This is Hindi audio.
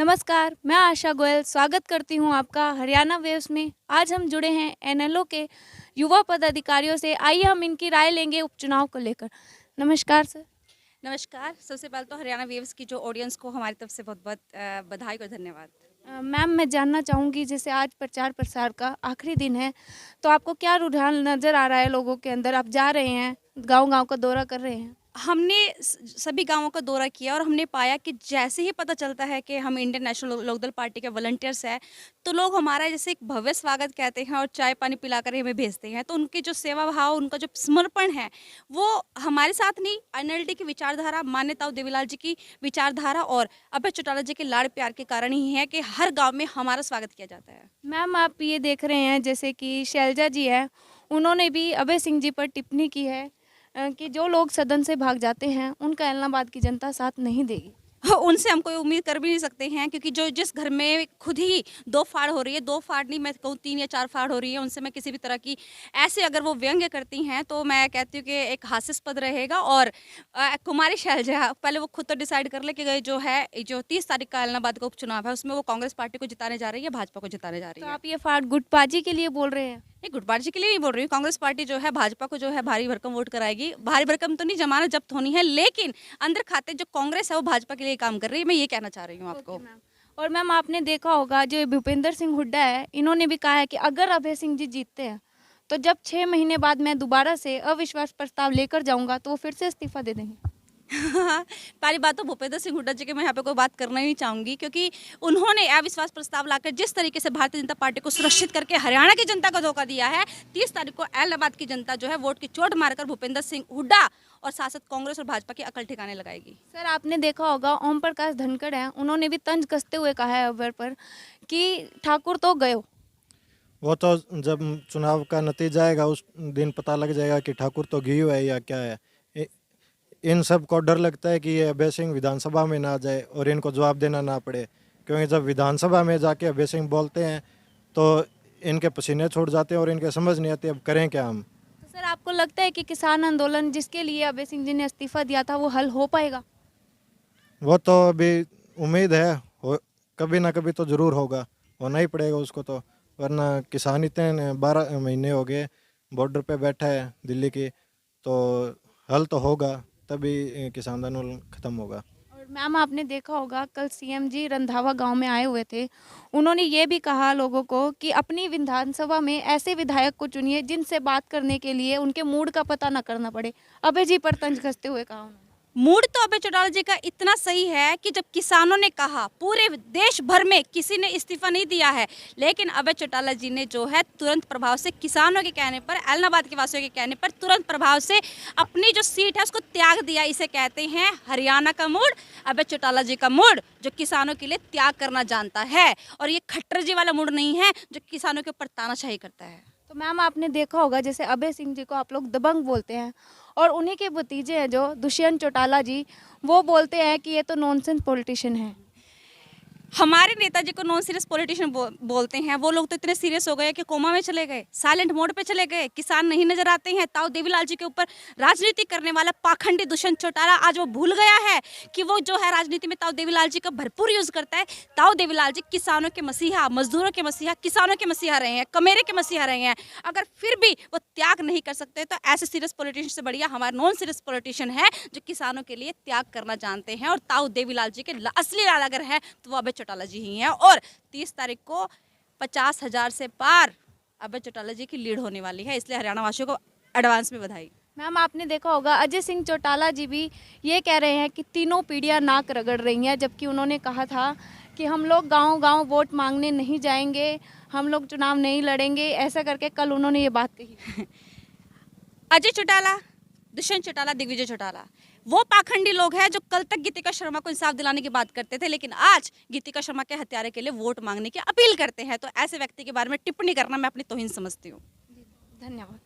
नमस्कार, मैं आशा गोयल स्वागत करती हूं आपका हरियाणा वेव्स में। आज हम जुड़े हैं एनएलओ के युवा पदाधिकारियों से। आइए हम इनकी राय लेंगे उपचुनाव को लेकर। नमस्कार सर। नमस्कार। सबसे पहले तो हरियाणा वेव्स की जो ऑडियंस को हमारी तरफ से बहुत बहुत बधाई और धन्यवाद। मैम, मैं जानना चाहूँगी, जैसे आज प्रचार प्रसार का आखिरी दिन है, तो आपको क्या रुझान नज़र आ रहा है लोगों के अंदर? आप जा रहे हैं, गाँव-गाँव का दौरा कर रहे हैं। हमने सभी गांवों का दौरा किया और हमने पाया कि जैसे ही पता चलता है कि हम इंडियन नेशनल लोकदल पार्टी के वॉलंटियर्स हैं, तो लोग हमारा जैसे एक भव्य स्वागत कहते हैं और चाय पानी पिलाकर हमें भेजते हैं। तो उनकी जो सेवा भाव, उनका जो समर्पण है, वो हमारे साथ नहीं, एनएलडी की विचारधारा, मान्य ताऊ देवीलाल जी की विचारधारा और अभय चौटाला जी के लाड़ प्यार के कारण ही है कि हर गाँव में हमारा स्वागत किया जाता है। मैम, आप ये देख रहे हैं जैसे कि शैलजा जी हैं, उन्होंने भी अभय सिंह जी पर टिप्पणी की है कि जो लोग सदन से भाग जाते हैं उनका एलनाबाद की जनता साथ नहीं देगी। उनसे हम कोई उम्मीद कर भी नहीं सकते हैं, क्योंकि जो जिस घर में खुद ही 2 फाड़ हो रही है, 2 फाड़ नहीं, मैं कहूँ 3 या 4 फाड़ हो रही है, उनसे मैं किसी भी तरह की ऐसे अगर वो व्यंग्य करती हैं, तो मैं कहती हूँ कि एक हास्यास्पद रहेगा। और कुमारी शैलजा पहले वो खुद तो डिसाइड कर ले कि जो है, जो 30 तारीख का ऐलनाबाद का उपचुनाव है, उसमें वो कांग्रेस पार्टी को जिताने जा रही है, भाजपा को जिताने जा तो रही है। आप ये फाड़ गुटबाजी के लिए बोल रहे हैं? नहीं, गुटबाजी के लिए नहीं बोल रही हूँ। कांग्रेस पार्टी जो है भाजपा को जो है भारी भरकम वोट कराएगी। भारी भरकम तो नहीं, जमानत जब्त होनी है, लेकिन अंदर खाते जो कांग्रेस है वो भाजपा के लिए काम कर रही है। मैं ये कहना चाह रही हूँ आपको। Okay ma'am. और मैम, आपने देखा होगा जो भूपेंद्र सिंह हुड्डा है, इन्होंने भी कहा है कि अगर अभय सिंह जी जीतते हैं तो जब 6 महीने बाद मैं दोबारा से अविश्वास प्रस्ताव लेकर जाऊंगा तो वो फिर से इस्तीफा दे देंगे। पहली बात तो भूपेंद्र सिंह हुड्डा जी की मैं यहाँ पे कोई बात करना ही नहीं चाहूंगी, क्योंकि उन्होंने अविश्वास प्रस्ताव लाकर जिस तरीके से भारतीय जनता पार्टी को सुरक्षित करके हरियाणा की जनता को धोखा दिया है, 30 तारीख को इलाहाबाद की जनता जो है वोट की चोट मारकर भूपेंद्र सिंह हुड्डा और शासक कांग्रेस और भाजपा की अकल ठिकाने लगाएगी। सर, आपने देखा होगा ओम प्रकाश धनखड़ हैं, उन्होंने भी तंज कसते हुए कहा है अभय पर कि ठाकुर तो गयो। वो तो जब चुनाव का नतीजा आएगा उस दिन पता लग जाएगा कि ठाकुर तो घी है या क्या है। इन सब को डर लगता है कि ये अभय सिंह विधानसभा में ना जाए और इनको जवाब देना ना पड़े, क्योंकि जब विधानसभा में जाके अभय सिंह बोलते हैं तो इनके पसीने छूट जाते हैं और इनके समझ नहीं आती अब करें क्या हम। तो सर, आपको लगता है कि किसान आंदोलन जिसके लिए अभय सिंह जी ने इस्तीफा दिया था वो हल हो पाएगा? वो तो अभी उम्मीद है कभी ना कभी तो ज़रूर होगा, होना ही पड़ेगा उसको तो, वरना किसान इतने 12 महीने हो गए बॉर्डर पे बैठा है दिल्ली की, तो हल तो होगा तभी किसान आंदोलन ख़त्म होगा। और मैम, आपने देखा होगा कल सीएम जी रंधावा गांव में आए हुए थे, उन्होंने ये भी कहा लोगों को कि अपनी विधानसभा में ऐसे विधायक को चुनिए जिनसे बात करने के लिए उनके मूड का पता न करना पड़े। अभय जी पर तंज कसते हुए कहा उन्होंने। मूड तो अभय चौटाला जी का इतना सही है कि जब किसानों ने कहा, पूरे देश भर में किसी ने इस्तीफा नहीं दिया है, लेकिन अभय चौटाला जी ने जो है तुरंत प्रभाव से किसानों के कहने पर, ऐलनाबाद के वासियों के कहने पर तुरंत प्रभाव से अपनी जो सीट है उसको त्याग दिया। इसे कहते हैं हरियाणा का मूड, अभय चौटाला जी का मूड, जो किसानों के लिए त्याग करना जानता है। और ये खट्टर जी वाला मूड नहीं है जो किसानों के ऊपर तानाशाही करता है। तो मैम, आपने देखा होगा जैसे अभय सिंह जी को आप लोग दबंग बोलते हैं और उन्हीं के भतीजे हैं जो दुष्यंत चौटाला जी, वो बोलते हैं कि ये तो नॉनसेंस पॉलिटिशियन है। हमारे नेताजी को नॉन सीरियस पॉलिटिशियन बोलते हैं। वो लोग तो इतने सीरियस हो गए कि कोमा में चले गए, साइलेंट मोड पे चले गए, किसान नहीं नजर आते हैं। ताऊ देवीलाल जी के ऊपर राजनीति करने वाला पाखंडी दुष्यंत चौटाला आज वो भूल गया है कि वो जो है राजनीति में ताऊ देवीलाल जी का भरपूर यूज करता है। ताऊ देवीलाल जी किसानों के मसीहा, मजदूरों के मसीहा, किसानों के मसीहा रहे हैं, कमेरे के मसीहा रहे हैं। अगर फिर भी वो त्याग नहीं कर सकते तो ऐसे सीरियस पॉलिटिशियन से बढ़िया हमारा नॉन सीरियस पॉलिटिशियन है जो किसानों के लिए त्याग करना जानते हैं। और ताऊ देवीलाल जी के असली लाल अगर है तो वो अभय चौटाला जी ही हैं। और 30 तारीख को 50,000 से पार अभय चौटाला जी की लीड होने वाली है, इसलिए हरियाणा वासियों को एडवांस में बधाई। मैम, आपने देखा होगा अजय सिंह चौटाला जी भी ये कह रहे हैं कि तीनों पीढ़ियां नाक रगड़ रही हैं, जबकि उन्होंने कहा था कि हम लोग गांव-गांव वोट मांगने नहीं जाएंगे, हम लोग चुनाव नहीं लड़ेंगे, ऐसा करके कल उन्होंने ये बात कही। अजय चौटाला, दुष्यंत चौटाला, दिग्विजय चौटाला वो पाखंडी लोग हैं जो कल तक गीतिका शर्मा को इंसाफ दिलाने की बात करते थे, लेकिन आज गीतिका शर्मा के हत्यारे के लिए वोट मांगने की अपील करते हैं। तो ऐसे व्यक्ति के बारे में टिप्पणी करना मैं अपनी तौहीन समझती हूँ। धन्यवाद।